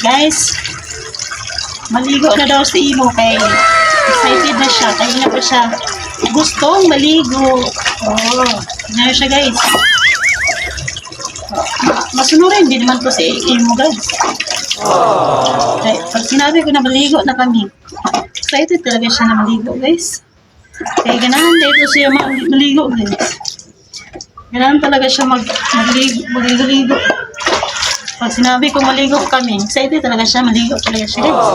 Guys, maligo na daw si Imo kay excited na siya. Kaya na pa siya gustong maligo. Oh, na siya guys. Masunurin din naman to si Imo guys. Kaya, pag sinabi ko na maligo na kami, excited talaga siya na maligo guys. Kaya ganahan dito siya maligo guys. Ganahan talaga siya maligo-ligo. Pag sinabi ko maligo kami, excited talaga siya, maligo talaga siya guys.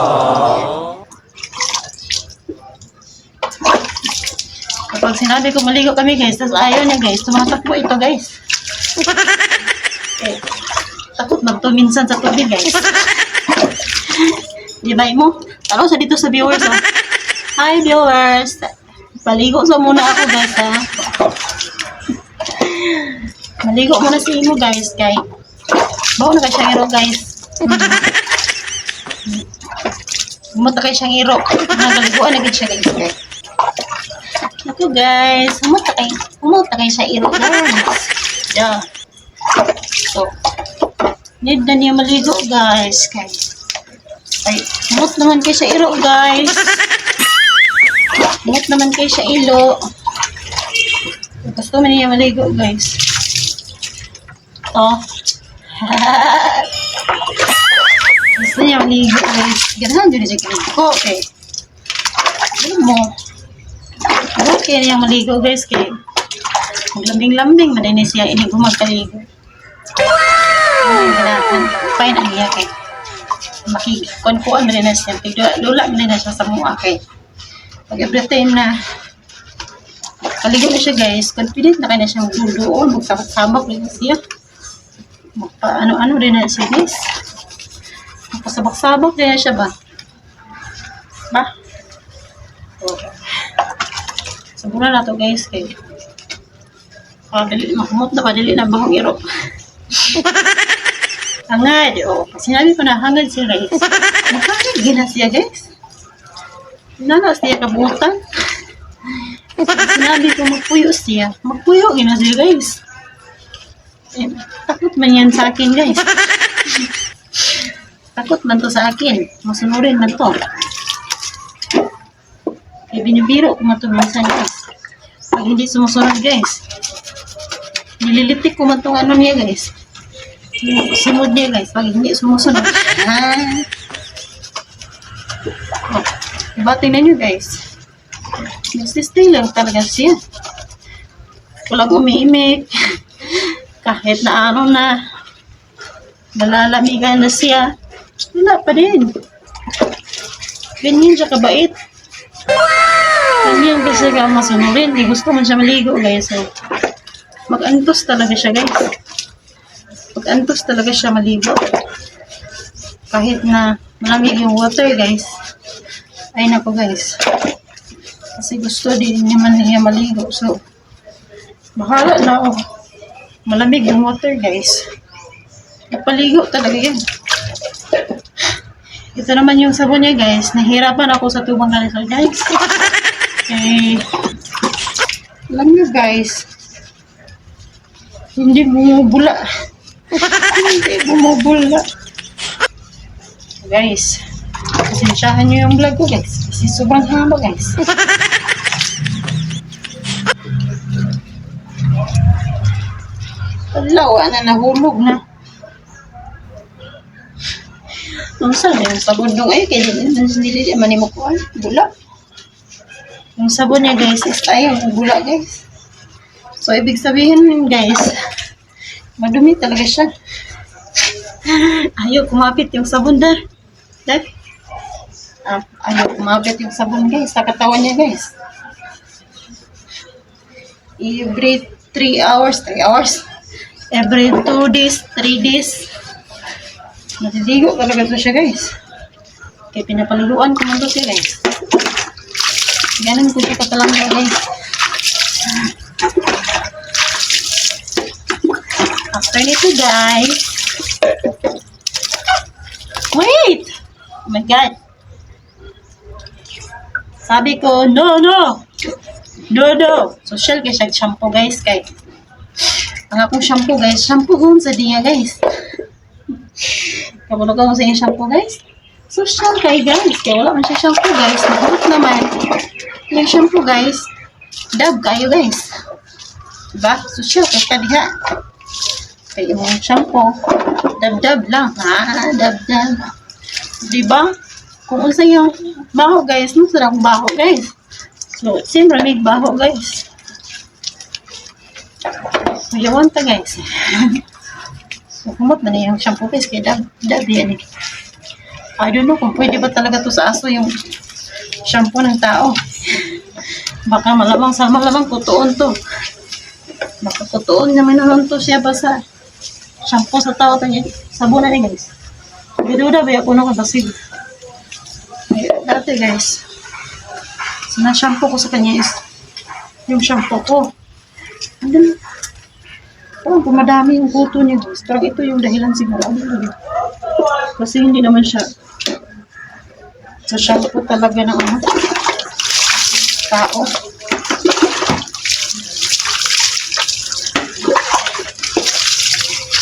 Kapag sinabi ko maligo kami guys, tapos ayaw niya guys, tumatakbo ito guys. Eh, takot magto minsan sa tubig guys. Di ba mo? Taro sa dito sa viewers oh. Hi viewers! Paligo sa muna ako guys ha. Maligo muna si Imo guys kay bawa na kay siyang iro guys. Humata kay siyang iro. Nagaliguan na siya guys. Ako guys, humata kay siya iro guys. Yeah. So, need na niya maligo guys. Ay, humot naman kay siya iro guys. Humot naman kay siya ilo. Gusto man niya maligo guys. Oh. Gusto niya maligo guys. Ganahan dyan siya kaligo. Okay. Alam mo. Okay niya maligo guys. Kaya maglambing-lambing. Maday siya inigo magkaligo. Ganahan. Fine ang iya kay. Makikuan-kuan na rin na siya. Lula na siya sa mukha kay. Pag every time na kaligo na siya guys. Confident na kaya na siya magdudoon. Magsabak-sabak rin na siya. Ano-ano rin na siya guys. Magpasabak-sabak rin na siya ba? Ba? So, sabunan na to guys kay dali makumot na dali na bahong iro. Hangad. Sinabi ko na hangad siya guys. Makakit gina siya guys. Nana siya kabutan. Sinabi ko magpuyo siya. Magpuyo gina siya guys. Takot man yan sa akin guys. Takot man to sa akin. Masunurin man to. Binibiro ko man to minsan guys. Pag hindi sumusunod guys, nililitik ko man tong ano niya guys. Sinod niya guys. Pag hindi sumusunod. Diba tingnan nyo guys. Nagsistay lang talaga siya. Walang umiimik. Kahit na ano na nalalamigan na siya, wala pa din. Ganyan siya kabait. Ganyan kasi ka masunurin. Gusto man siya maligo guys. So, mag-antos talaga siya guys. Mag-antos talaga siya maligo. Kahit na malamig yung water guys. Ay nako guys. Kasi gusto din naman niya maligo. So, bahala na ako. Malamig yung water guys. Napaligo talaga yan. Ito naman yung sabon niya guys. Nahirapan ako sa tubang kalisol guys. Okay. Alam nyo guys. Hindi bumubula. Hindi bumubula. Guys. Pasensyahan nyo yung vlog ko guys. Kasi sobrang haba guys. Alaw, nahulog na. Ang saan yung sabon nung ay, kaya hindi manimok ko ay, bula. Yung sabon niya guys, is tayo, bula guys. So, ibig sabihin guys, madumi talaga siya. Ayaw kumapit yung sabon na. Ayaw kumapit yung sabon guys, sa katawan niya guys. Every 3 hours, every 2 days, 3 days. Natiligo talaga ito siya guys. Kaya pinapaliluan ko man ito siya guys. Ganun ko siya katalangga guys. After nito guys. Wait! Oh my god. Sabi ko, no. Social kaya siya shampoo guys. Kaya ang akong shampoo guys, shampoo home sa diya guys. Kabulog ako sa inyong shampoo guys. Social kay guys. Kaya wala man siya shampoo guys. Nagulot naman. Yung shampoo guys. Dab kayo guys. Diba? Social kay kadiha. Kaya yung shampoo. Dab-dab lang. Ha? Dab-dab. Diba? Kung unsa yung baho guys. Nung sarang baho guys. So, siyempre may baho guys. Mayawan ta guys. So, kumot na yung shampoo guys. Kaya dab yan eh. I don't know kung pwede ba talaga to sa aso yung shampoo ng tao. Baka malamang kutuon to. Baka kutuon naman naman to siya ba sa shampoo sa tao tanya. Sabunan eh guys. Biduda ba ako nung kabasig. Dati guys. So na shampoo ko sa kanya is yung shampoo ko. And then, parang pumadami yung kuto niya guys. Parang ito yung dahilan siguro. Kasi hindi naman siya sa shampoo talaga ng tao.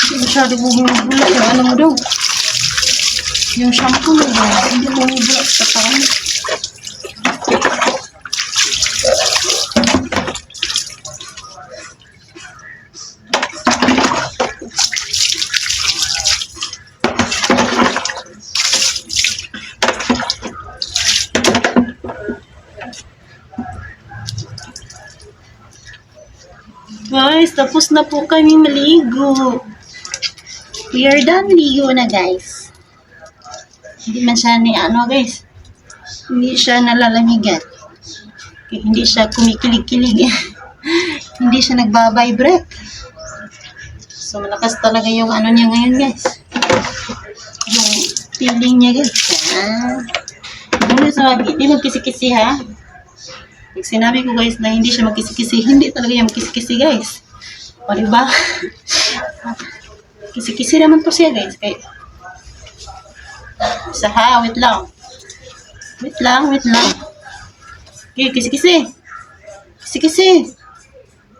Hindi masyado bumubula yung ano mo daw. Yung shampoo mo daw. Hindi bumubula sa tao. Guys, tapos na po kami maligo. We are done ligo na guys. Hindi man siya ni guys. Hindi siya nalalamigan. Hindi siya kumikilig-kilig. Hindi siya nagbabibrate. So malakas talaga yung niya ngayon guys. Yung feeling niya guys. Hindi magkisi-kisi ha. Pag sinabi ko guys na hindi siya magkisi-kisi, hindi talaga yung magkisi-kisi guys. O diba? Kisi-kisi naman to siya guys. Kaya, isa ha, wait lang. Wait lang. Okay, kisi-kisi. Kisi-kisi.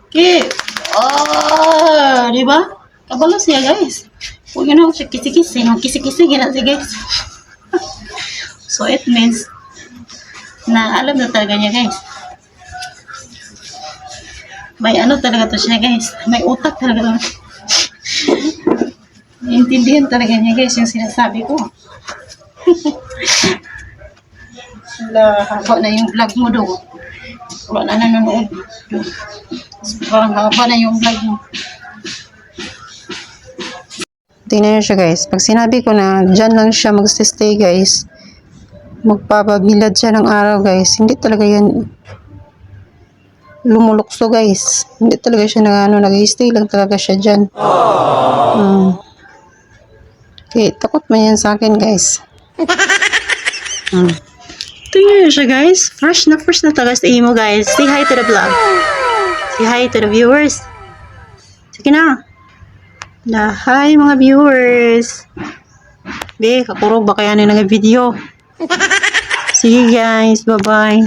Okay. Oh, diba? Kabalo siya guys. Huwag yun ako siya kisi-kisi. Kisi-kisi, gina siya guys. So it means na alam na talaga niya guys. May talaga to siya guys. May utak talaga to. Intindihan talaga niya guys yung sinasabi ko. Haba na yung vlog mo do. Wala na nanonood do. Parang haba na yung vlog mo. Tingnan nyo siya guys. Pag sinabi ko na dyan lang siya mag-stay guys, magpapabilad siya ng araw guys, hindi talaga yan lumulukso guys. Hindi talaga siya nag-stay lang talaga siya dyan. Okay, takot man yan sa akin guys. Tingnan nyo siya guys. Fresh na talaga sa imo guys. Say hi to the vlog. Say hi to the viewers. Sige na. Hi mga viewers. Be, kakurog ba kaya na video? Sige guys, bye-bye.